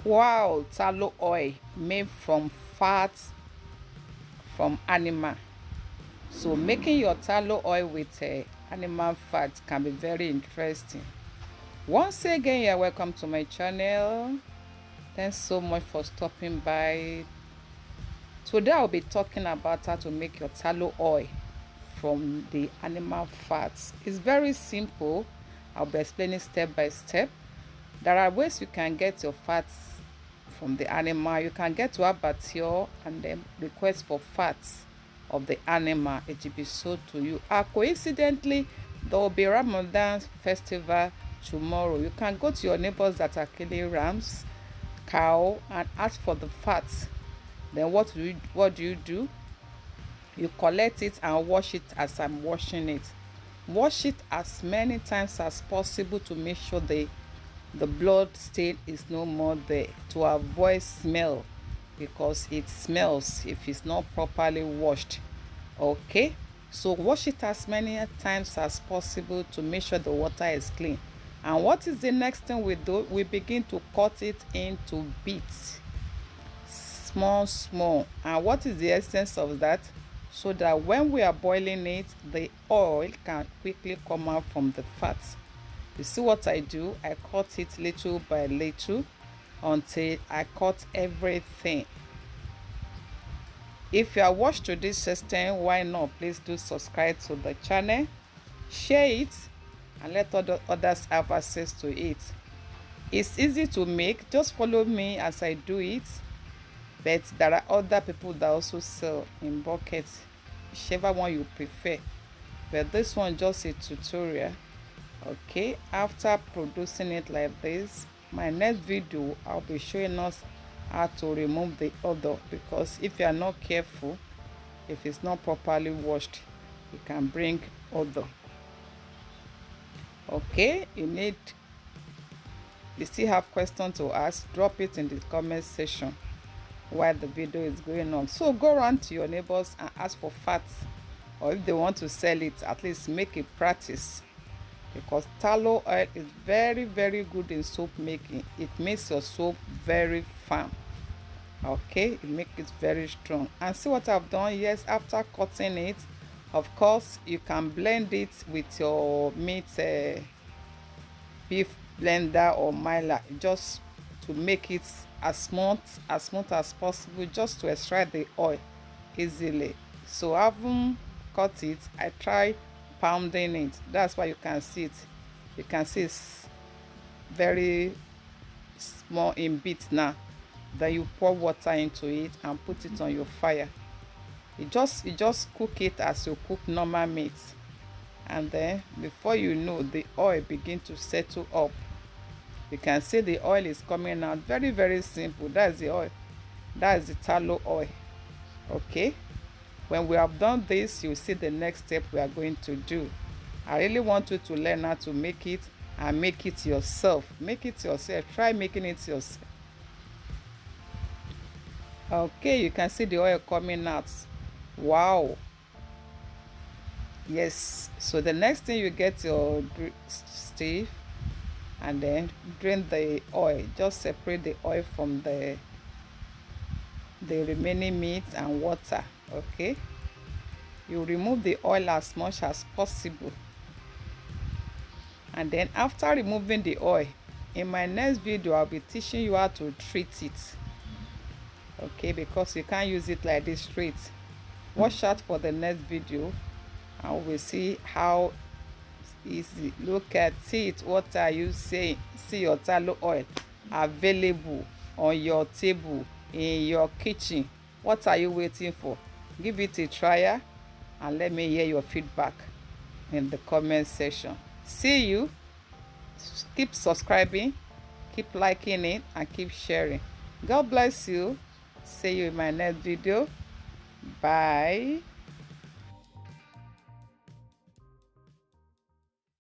Wow, tallow oil made from fats from animal. So making your tallow oil with animal fat can be very interesting. Once again, you're welcome to my channel. Thanks so much for stopping by. Today I'll be talking about how to make your tallow oil from the animal fats. It's very simple. I'll be explaining step by step. There are ways you can get your fats from the animal. You can get to abattoir and then request for fats of the animal. It will be sold to you. Coincidentally, there will be Ramadan festival tomorrow. You can go to your neighbors that are killing rams, cow, and ask for the fats. Then what do you do? You collect it and wash it as I'm washing it. Wash it as many times as possible to make sure the blood stain is no more there, to avoid smell, because it smells if it's not properly washed. Okay, so wash it as many times as possible to make sure the water is clean. And what is the next thing we do? We begin to cut it into bits, small. And what is the essence of that? So that when we are boiling it, the oil can quickly come out from the fat. You see what I do? I cut it little by little until I cut everything. If you are watched to this system, why not? Please do subscribe to the channel, share it, and let others have access to it. It's easy to make. Just follow me as I do it. But there are other people that also sell in buckets, whichever one you prefer. But this one just a tutorial. Okay, after producing it like this, my next video I'll be showing us how to remove the odor, because if you are not careful, if it's not properly washed, it can bring odor. Okay, you still have questions to ask, drop it in the comment section while the video is going on. So go around to your neighbors and ask for fats, or if they want to sell it, at least make a practice, because tallow oil is very good in soap making. It makes your soap very firm. Okay, it makes it very strong. And see what I've done? Yes, after cutting it, of course you can blend it with your meat beef blender or miler, just to make it as smooth as possible, just to extract the oil easily. So having cut it, I try pounding it. That's why you can see it. You can see it's very small in bits now. Then you pour water into it and put it on your fire. You just cook it as you cook normal meat, and then before you know, the oil begin to settle up. You can see the oil is coming out. Very simple. That's the oil. That's the tallow oil. Okay, when we have done this, you see the next step we are going to do. I really want you to learn how to make it, and make it yourself. Make it yourself. Try making it yourself. Okay, you can see the oil coming out. Wow. Yes, so the next thing, you get your sieve and then drain the oil. Just separate the oil from the remaining meat and water. Okay, you remove the oil as much as possible, and then after removing the oil, in my next video I'll be teaching you how to treat it. Okay, because you can't use it like this straight. Watch out for the next video and we'll see how easy. Look at it. What are you saying? See your tallow oil available on your table in your kitchen. What are you waiting for? Give it a try and let me hear your feedback in the comment section. See you. Keep subscribing, keep liking it, and keep sharing. God bless you. See you in my next video. Bye.